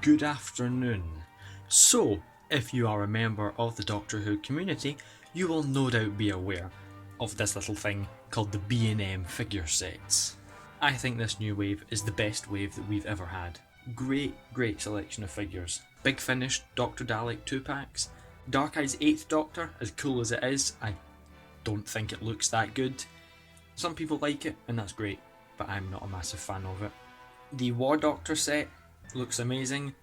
Good afternoon. So, if you are a member of the Doctor Who community, you will no doubt be aware of this little thing called the B&M figure sets. I think this new wave is the best wave that we've ever had. Great selection of figures. Big Finish Dr. Dalek 2-packs. Dark Eye's 8th Doctor, as cool as it is, I don't think it looks that good. Some people like it, and that's great, but I'm not a massive fan of it. The War Doctor set looks amazing,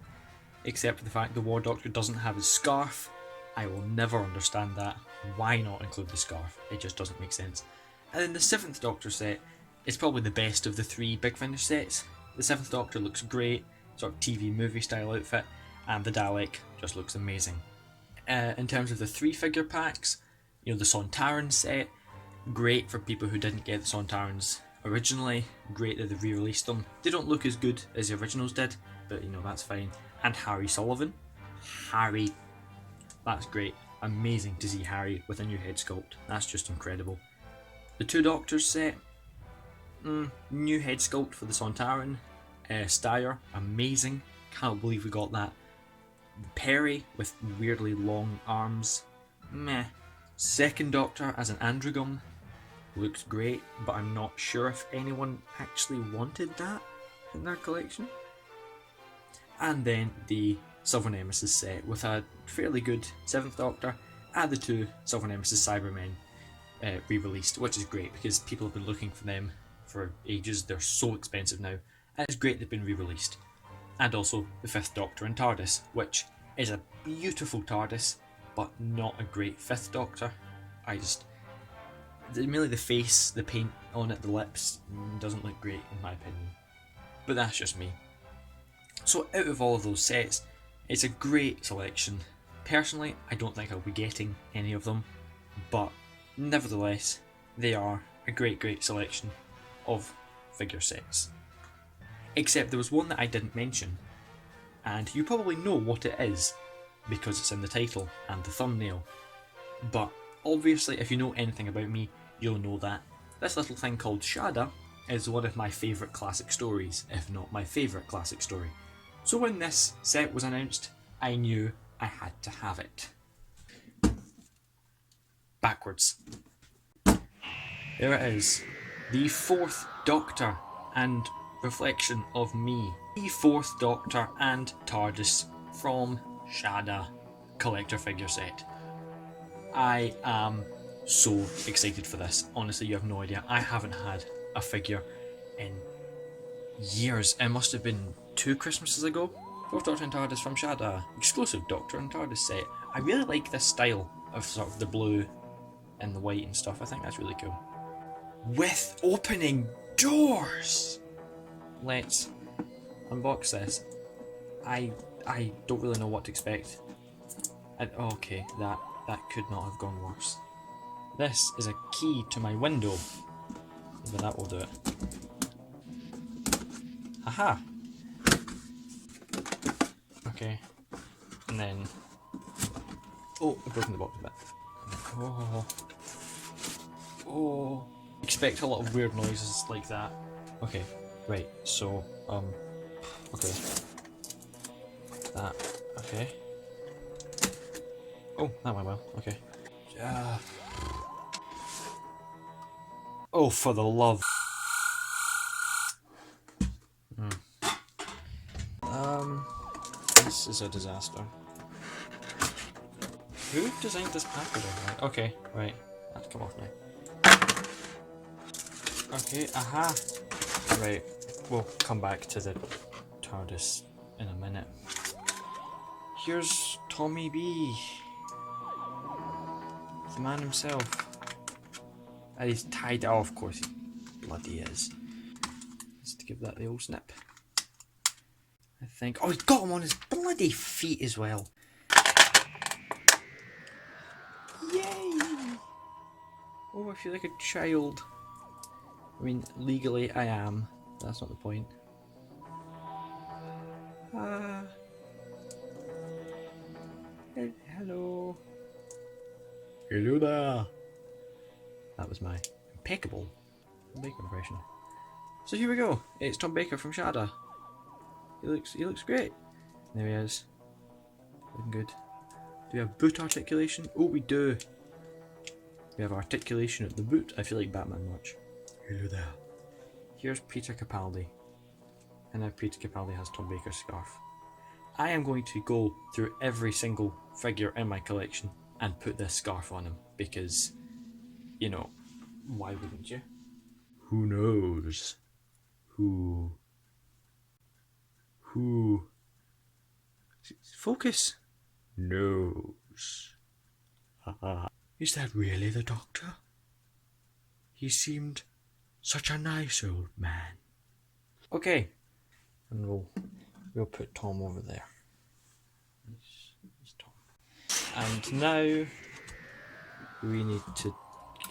except for the fact the War Doctor doesn't have his scarf. I will never understand that. Why not include the scarf? It just doesn't make sense. And then the 7th Doctor set is probably the best of the 3 Big Finish sets. The 7th Doctor looks great, sort of TV movie style outfit, and the Dalek just looks amazing. In terms of the 3 figure packs, the Sontaran set, great for people who didn't get the Sontarans originally, great that they've re-released them. They don't look as good as the originals did, but that's fine. And Harry Sullivan. Harry, that's great. Amazing to see Harry with a new head sculpt. That's just incredible. The 2 Doctors set, new head sculpt for the Sontaran. Steyr, amazing. Can't believe we got that. Perry with weirdly long arms, meh. 2nd Doctor as an Androgum, looks great, but I'm not sure if anyone actually wanted that in their collection. And then the Silver Nemesis set with a fairly good 7th Doctor and the 2 Silver Nemesis Cybermen re-released, which is great because people have been looking for them for ages. They're so expensive now, and it's great they've been re-released. And also the 5th Doctor in TARDIS, which is a beautiful TARDIS, but not a great 5th Doctor. Mainly the face, the paint on it, the lips, doesn't look great in my opinion. But that's just me. So out of all of those sets, it's a great selection. Personally, I don't think I'll be getting any of them, but nevertheless, they are a great selection of figure sets. Except there was one that I didn't mention, and you probably know what it is, because it's in the title and the thumbnail. But obviously, if you know anything about me, you'll know that this little thing called Shada is one of my favourite classic stories, if not my favourite classic story. So when this set was announced, I knew I had to have it. Backwards. There it is. The 4th Doctor and reflection of me. The 4th Doctor and TARDIS from Shada collector figure set. I am so excited for this. Honestly, you have no idea. I haven't had a figure in years. It must have been 2 Christmases ago. 4th Doctor and TARDIS from Shada. Exclusive Doctor and TARDIS set. I really like this style of sort of the blue and the white and stuff. I think that's really cool. With opening doors! Let's unbox this. I don't really know what to expect. Okay, that could not have gone worse. This is a key to my window. Maybe that will do it. Aha! Okay. And then... Oh, I've broken the box a bit. Oh. Expect a lot of weird noises like that. Okay, right, so, okay. That, okay. Oh, that went well, okay. Oh, for the love. This is a disaster. Who designed this packaging? Right, okay, right. That's come off now. Okay, aha! Right, we'll come back to the TARDIS in a minute. Here's Tommy B. The man himself. And he's tied. Oh, of course he bloody is. Just to give that the old snip. I think. Oh, he got him on his bloody feet as well. Yay! Oh, I feel like a child. I mean, legally I am. But that's not the point. Hello. Hello there. That was my impeccable Baker impression. So here we go. It's Tom Baker from Shada. He looks great. There he is. Looking good. Do we have boot articulation? Oh, we do. We have articulation at the boot. I feel like Batman much. Hello there. Here's Peter Capaldi. And now Peter Capaldi has Tom Baker's scarf. I am going to go through every single figure in my collection and put this scarf on him because, you know, why wouldn't you? Who knows? Who? Focus. Knows. Is that really the Doctor? He seemed such a nice old man. Okay, and we'll put Tom over there. Here's Tom. And now we need to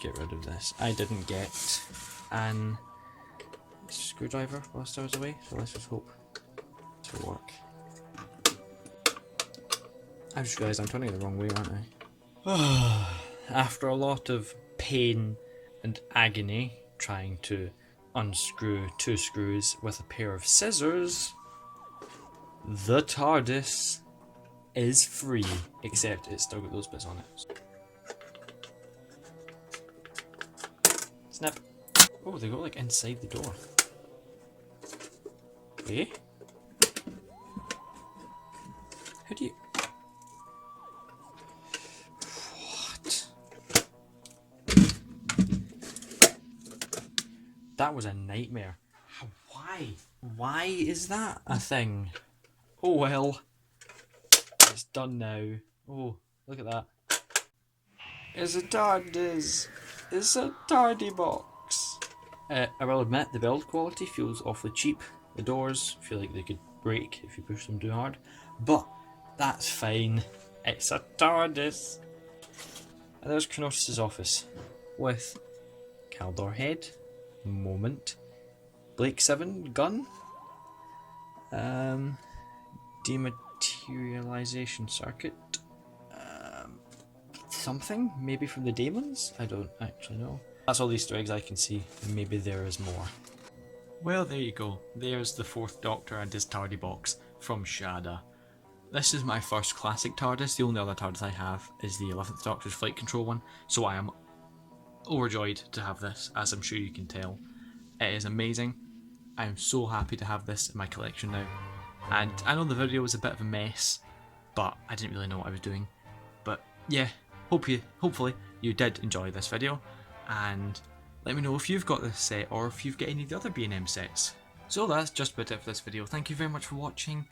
get rid of this. I didn't get an screwdriver whilst I was away, so let's just hope this will work. I just realised I'm turning it the wrong way, aren't I? After a lot of pain and agony trying to unscrew 2 screws with a pair of scissors, the TARDIS is free, except it's still got those bits on it. Snap. Oh, they go like inside the door. Eh? How do you... What? That was a nightmare. Why? Why is that a thing? Oh well. It's done now. Oh, look at that. It's a TARDIS. It's a tardy box. I will admit the build quality feels awfully cheap. The doors feel like they could break if you push them too hard. But that's fine. It's a TARDIS. And there's Kronos' office with Caldor head, moment, Blake 7 gun, dematerialization circuit, something maybe from the Daemons. I don't actually know. That's all the Easter eggs I can see. Maybe there is more. Well, there you go. There's the 4th Doctor and his tardy box from Shada. This is my first classic TARDIS. The only other TARDIS I have is the 11th Doctor's flight control one, so I am overjoyed to have this, as I'm sure you can tell. It is amazing. I'm so happy to have this in my collection now. And I know the video was a bit of a mess, but I didn't really know what I was doing. But yeah, hopefully you did enjoy this video, and let me know if you've got this set or if you've got any of the other B&M sets. So that's just about it for this video. Thank you very much for watching,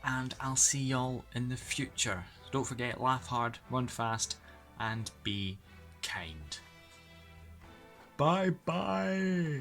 and I'll see y'all in the future. Don't forget, laugh hard, run fast, and be kind. Bye bye.